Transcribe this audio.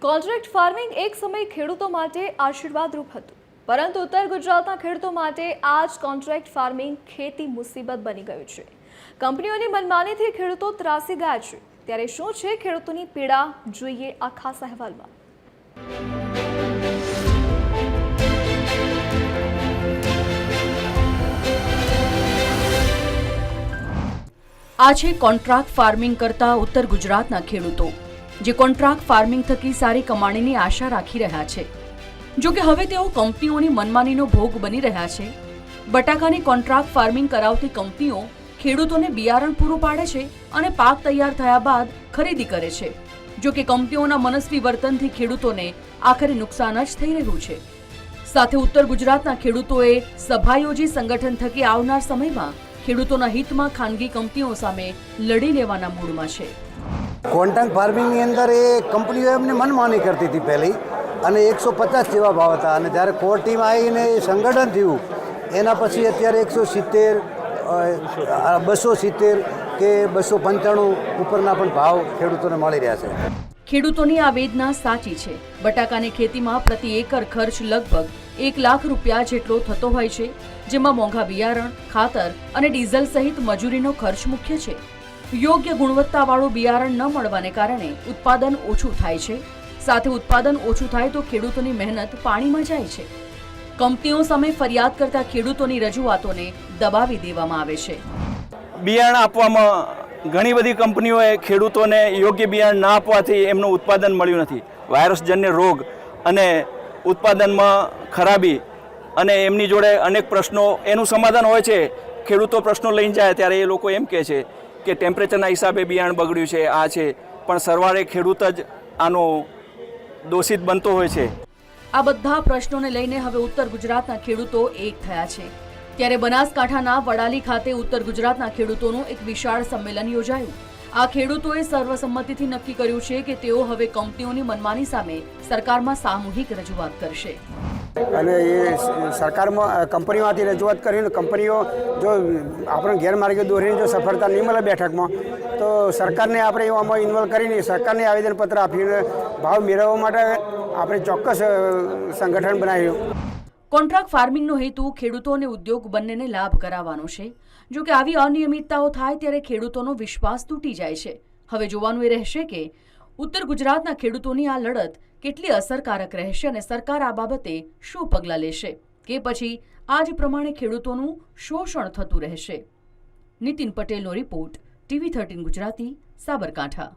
Contract farming એક સમય ખેડૂતો માટે આશીર્વાદરૂપ હતું, પરંતુ ઉત્તર ગુજરાતના ખેડૂતો માટે આજ કોન્ટ્રાક્ટ ફાર્મિંગ ખેતી મુસીબત બની ગયું છે। કંપનીઓની મનમાનીથી ખેડૂતો ત્રાસી ગયા છે। ત્યારે શું છે ખેડૂતોની પીડા, જોઈએ આ ખાસ અહેવાલમાં। આ છે કોન્ટ્રાક્ટ ફાર્મિંગ કરતા ઉત્તર ગુજરાતના ખેડૂતો, જે કોન્ટ્રાક્ટ ફાર્મિંગ થકી સારી કમાણીની આશા રાખી રહ્યા છે। જો કે હવે તેઓ કંપનીઓની મનમાનીનો ભોગ બની રહ્યા છે। બટાકાની કોન્ટ્રાક્ટ ફાર્મિંગ કરાવતી કંપનીઓ ખેડૂતોને બિયારણ પૂરું પાડે છે અને પાક તૈયાર થયા બાદ ખરીદી કરે છે। જો કે કંપનીઓના મનસ્વી વર્તનથી ખેડૂતોને આખરે નુકસાન જ થઈ રહ્યું છે। સાથે ઉત્તર ગુજરાતના ખેડૂતોએ સભા યોજી સંગઠન થકી આવનાર સમયમાં ખેડૂતોના હિતમાં ખાનગી કંપનીઓ સામે લડી લેવાના મૂડમાં છે। કોન્ટ્રાક્ટ ફાર્મિંગની અંદર એ કંપનીઓ એમને મનમાની કરતી હતી પહેલી, અને 150 જેવા ભાવ હતા, અને જ્યારે કોર્ટીમાં આવીને સંગઠન થયું એના પછી અત્યારે 170, 270 કે 295 ઉપરના પણ ભાવ ખેડૂતોને મળી રહ્યા છે। ખેડૂતોની આ વેદના સાચી છે। બટાકાની ખેતીમાં પ્રતિ એકર ખર્ચ લગભગ 1 લાખ રૂપિયા જેટલો થતો હોય છે, જેમાં મોંઘા બિયારણ, ખાતર અને ડીઝલ સહિત મજૂરીનો ખર્ચ મુખ્ય છે। યોગ્ય ગુણવત્તાવાળું બિયારણ ન મળવાને કારણે ઉત્પાદન ઓછું થાય છે। સાથે ઉત્પાદન ઓછું થાય તો ખેડૂતોની મહેનત પાણીમાં જાય છે। કંપનીઓ સામે ફરિયાદ કરતા ખેડૂતોની રજૂઆતોને દબાવી દેવામાં આવે છે। બિયારણ આપવામાં ઘણી બધી કંપનીઓએ ખેડૂતોને યોગ્ય બિયારણ ના આપવાથી એમનું ઉત્પાદન મળ્યું નથી। વાયરસજન્ય રોગ અને ઉત્પાદનમાં ખરાબી અને એમની જોડે અનેક પ્રશ્નો, એનું સમાધાન હોય છે। ખેડૂતો પ્રશ્નો લઈને જાય ત્યારે એ લોકો એમ કહે છે કે ટેમ્પરેચરના હિસાબે બિયારણ બગડ્યું છે, આ છે, પણ સરવાળે ખેડૂત જ આનો દોષિત બનતો હોય છે। આ બધા પ્રશ્નોને લઈને હવે ઉત્તર ગુજરાતના ખેડૂતો એક થયા છે। ત્યારે બનાસકાંઠાના વડાલી ખાતે ઉત્તર ગુજરાતના ખેડૂતોનું એક વિશાળ સંમેલન યોજાયું। આ ખેડૂતોએ સર્વસંમતિથી નક્કી કર્યું છે કે તેઓ હવે કંપનીઓની મનમાની સામે સરકારમાં સામૂહિક રજૂઆત કરશે। અને એ સરકારમાં કંપનીઓમાંથી રજૂઆત કરીને કંપનીઓ જો આપણે ગેરમાર્ગે દોરીને જો સફળતા નહીં મળે બેઠકમાં, તો સરકારને આપણે એવામાં ઇન્વોલ્વ કરીને સરકારને આવેદનપત્ર આપીને ભાવ મેળવવા માટે આપણે ચોક્કસ સંગઠન બનાવ્યું। કોન્ટ્રાક્ટ ફાર્મિંગનો હેતુ ખેડૂતો અને ઉદ્યોગ બંનેને લાભ કરાવવાનો છે। જો કે આવી અનિયમિતતાઓ થાય ત્યારે ખેડૂતોનો વિશ્વાસ તૂટી જાય છે। હવે જોવાનું એ રહેશે કે ઉત્તર ગુજરાતના ખેડૂતોની આ લડત કેટલી અસરકારક રહેશે અને સરકાર આ બાબતે શું પગલાં લેશે, કે પછી આ જ પ્રમાણે ખેડૂતોનું શોષણ થતું રહેશે। નીતિન પટેલનો રિપોર્ટ, TV13 ગુજરાતી, સાબરકાંઠા।